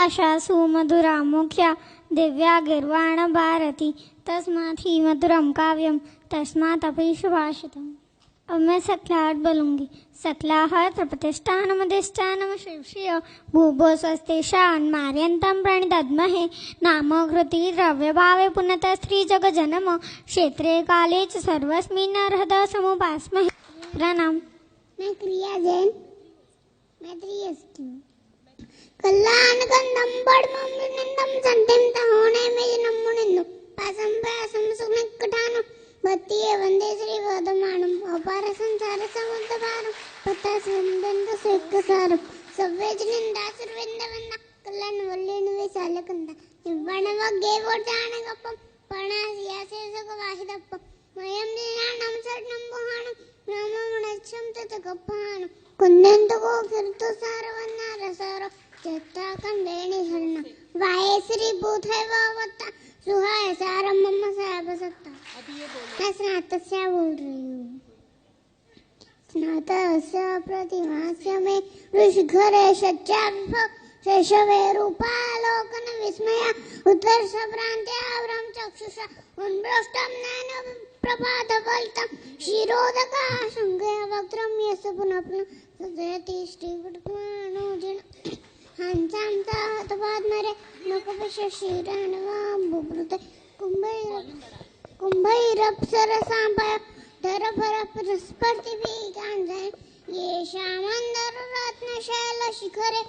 भाषा सुमधुरा मुख्या दिव्या गिर्वाण भारती तस्मात् ही मधुरम काव्यम तस्मात् अपि सुभाषितम। अब मैं सकलाहट बोलूंगी। सकलाहट प्रतिष्ठानमधिष्ठानम शिवश्रिय भूभो स्वस्तिशान मार्यन्तं प्रणिदद्महे नाम कृति द्रव्य भावे पुनः स्त्री जग जन्म क्षेत्रे काले च सर्वस्मिन् अर्हता समुपास्महे। मेरा नाम मैं क्रिया जैन, मैं 3 कल्याण कंदम बड़मम निंदम संतेम तहोने में नम्मुनिंदु पासम पासम सुनिकटानु भक्तिये वंदे श्री वदमानम अपार संसार समुद्रपारम पता सुंदंत सुखसारम सव्वेजनिंदा सर्वेंद वंदा कल्याण वल्लेनु विशालकंदा निव्वणवग्गे वोटाणगप्पम पणासियासे सुखवाहिदप्पम मयम ज्ञानम शरणम बुहाणम नाममुणच्छम ततगप्पाणम कुंदंतको कीर्तो सारवन्नार सारो चेता कंडेनि शरण वाये श्री भूतै वावत्ता सुहाय सारम मम साब सत्ता। मैं स्नातस्य बोल रही हूँ। स्नातस्य प्रतिमास्य में ऋषिघरे शज्जा विभव शैशवे रूपालोकन विस्मया उत्कर्ष भ्रांत्यावरं चक्षुषा उन्मृष्टं नयन प्रभातफलितं शिरोदका शङ्खया वक्त्रं यस्य पुनः पुनः सजयति श्रीवटमानोजन हंसां ताहतपाद्मरे नखपशशिराणवां बुभृते कुम्भैरप्सरसाम्पय धरफरस्पर्तिभिगान्धे येषामन्दररत्नशैलशिखरे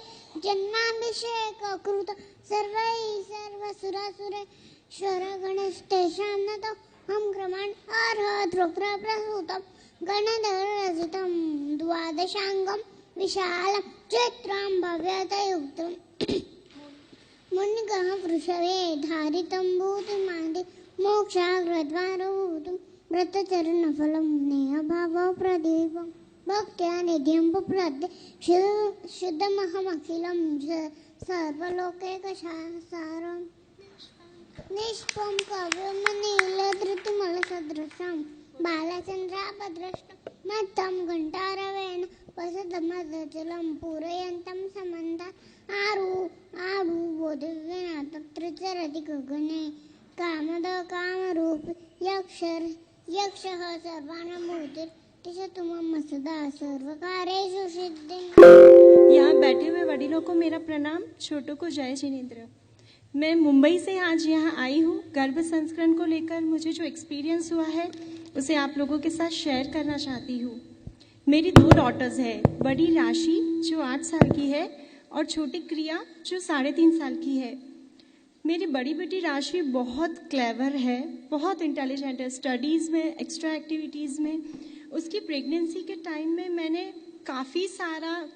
जन्माभिषेककृत सर्वैः सर्वसुरासुरेश्वरगणस्तेषां नतो हम क्रमान् अर्हद्रुप्रप्रसूतं गणधररचितं द्वादशाङ्गं विशालं चैत्रां भव्यतयुक्तम् मुनिगः वृषवे धारितं भूतिमादि मोक्षाग्रद्वारभूतं व्रतचरणफलं नेहभावप्रदीपं भक्त्या निधिं प्रपद्ये शुद्धमहमखिलं सर्वलोकैकसारम् निष्पं कव्यमनीलधृतमलसदृशं बालचन्द्रापदृष्टं मत्तं घण्टारवेण वसतमदचलं पूरयन्तं समन्तात् आरूढोदिव्यनाथं त्रिचरति गगने कामरूपी यक्षः सर्वानुभूतिर्तिष्ठतु मम सदा सर्वकार्येषु सिद्धिं। यहाँ बैठे हुए वडीलों को मेरा प्रणाम, छोटों को जय जिनेंद्र। मैं मुंबई से आज यहाँ आई हूँ। गर्भ संस्करण को लेकर मुझे जो एक्सपीरियंस हुआ है उसे आप लोगों के साथ शेयर करना चाहती हूँ। मेरी 2 डॉटर्स हैं, बड़ी राशि जो 8 साल की है और छोटी क्रिया जो 3.5 साल की है। मेरी बड़ी बेटी राशि बहुत क्लेवर है, बहुत इंटेलिजेंट है स्टडीज़ में, एक्स्ट्रा एक्टिविटीज़ में। उसकी प्रेगनेंसी के टाइम में मैंने काफ़ी सारा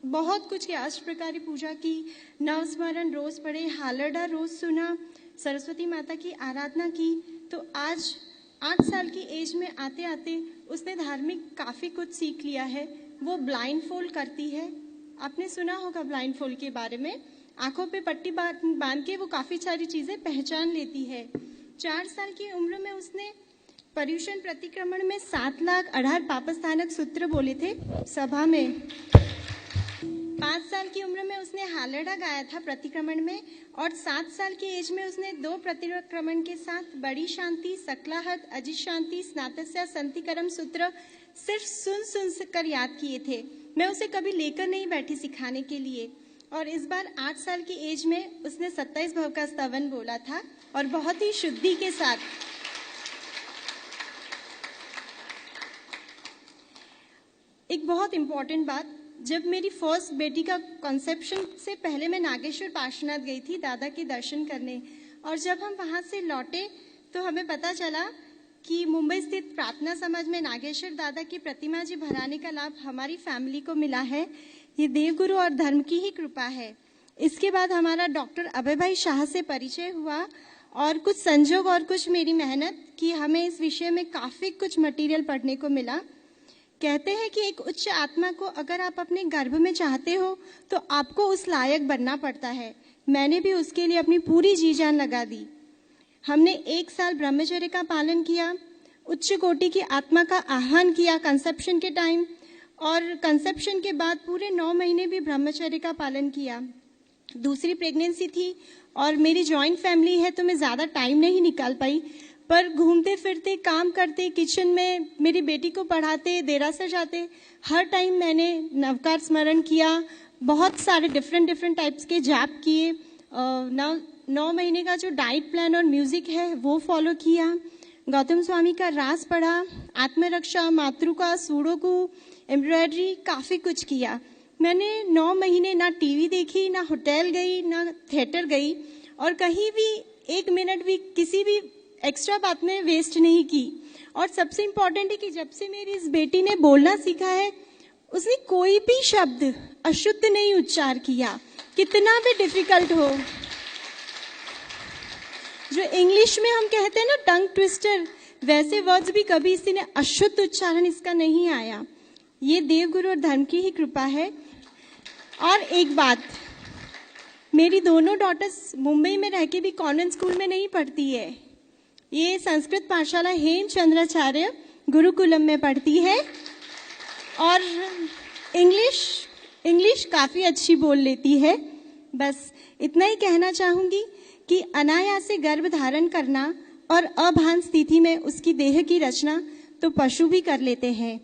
बहुत कुछ की अष्टप्रकारी पूजा की, नवस्मरण रोज पढ़े, हालरडा रोज सुना, सरस्वती माता की आराधना की। तो आज 8 साल की एज में आते आते उसने धार्मिक काफ़ी कुछ सीख लिया है। वो ब्लाइंड फोल्ड करती है, आपने सुना होगा ब्लाइंड फोल्ड के बारे में। आंखों पे पट्टी बांध के वो काफ़ी सारी चीज़ें पहचान लेती है। 4 साल की उम्र में उसने पर्युषण प्रतिक्रमण में 7,18,000 पापस्थानक सूत्र बोले थे सभा में। 5 साल की उम्र में उसने हालरडा गाया था प्रतिक्रमण में, और 7 साल की एज में उसने 2 प्रतिक्रमण के साथ बड़ी शांति, सकलाहट, अजित शांति, स्नातस्य, संतिकरम सूत्र सिर्फ सुन कर याद किए थे। मैं उसे कभी लेकर नहीं बैठी सिखाने के लिए। और इस बार 8 साल की एज में उसने 27 भव का स्तवन बोला था और बहुत ही शुद्धि के साथ। एक बहुत इम्पॉर्टेंट बात, जब मेरी फर्स्ट बेटी का कॉन्सेप्शन से पहले मैं नागेश्वर पार्श्वनाथ गई थी दादा के दर्शन करने, और जब हम वहाँ से लौटे तो हमें पता चला कि मुंबई स्थित प्रार्थना समाज में नागेश्वर दादा की प्रतिमा जी भराने का लाभ हमारी फैमिली को मिला है। ये देवगुरु और धर्म की ही कृपा है। इसके बाद हमारा डॉक्टर अभय भाई शाह से परिचय हुआ, और कुछ संजोग और कुछ मेरी मेहनत की हमें इस विषय में काफ़ी कुछ मटेरियल पढ़ने को मिला। कहते हैं कि एक उच्च आत्मा को अगर आप अपने गर्भ में चाहते हो तो आपको उस लायक बनना पड़ता है। मैंने भी उसके लिए अपनी पूरी जी जान लगा दी। हमने 1 साल ब्रह्मचर्य का पालन किया, उच्च कोटि की आत्मा का आह्वान किया कंसेप्शन के टाइम, और कंसेप्शन के बाद पूरे 9 महीने भी ब्रह्मचर्य का पालन किया। दूसरी प्रेगनेंसी थी और मेरी जॉइंट फैमिली है तो मैं ज़्यादा टाइम नहीं निकाल पाई, पर घूमते फिरते काम करते किचन में मेरी बेटी को पढ़ाते देरासर जाते हर टाइम मैंने नवकार स्मरण किया, बहुत सारे डिफरेंट टाइप्स के जाप किए। 9 महीने का जो डाइट प्लान और म्यूजिक है वो फॉलो किया, गौतम स्वामी का रास पढ़ा, आत्मरक्षा, मातृका, सूडोकू, एम्ब्रॉयडरी, काफ़ी कुछ किया। मैंने 9 महीने ना टीवी देखी, ना होटल गई, ना थिएटर गई और कहीं भी 1 मिनट भी किसी भी एक्स्ट्रा बात में वेस्ट नहीं की। और सबसे इम्पोर्टेंट है कि जब से मेरी इस बेटी ने बोलना सीखा है उसने कोई भी शब्द अशुद्ध नहीं उच्चार किया, कितना भी डिफिकल्ट हो। जो इंग्लिश में हम कहते हैं ना टंग ट्विस्टर, वैसे वर्ड्स भी कभी इसी ने अशुद्ध उच्चारण इसका नहीं आया। ये देवगुरु और धर्म की ही कृपा है। और एक बात, मेरी दोनों डॉटर्स मुंबई में रह के भी कॉन्वेंट स्कूल में नहीं पढ़ती है, ये संस्कृत पाठशाला हेमचंद्राचार्य गुरुकुलम में पढ़ती है और इंग्लिश काफ़ी अच्छी बोल लेती है। बस इतना ही कहना चाहूँगी कि अनायास से गर्भ धारण करना और अभान स्थिति में उसकी देह की रचना तो पशु भी कर लेते हैं,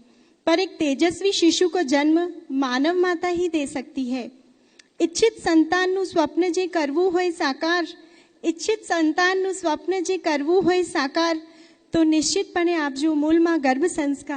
पर एक तेजस्वी शिशु को जन्म मानव माता ही दे सकती है। इच्छित संतानનું स्वप्न जे करवू होय साकार, इच्छित संतानનું स्वप्न जे करवू होय साकार, तो निश्चितपणे आपजो मूलમાં ગર્ભ સંસ્કાર।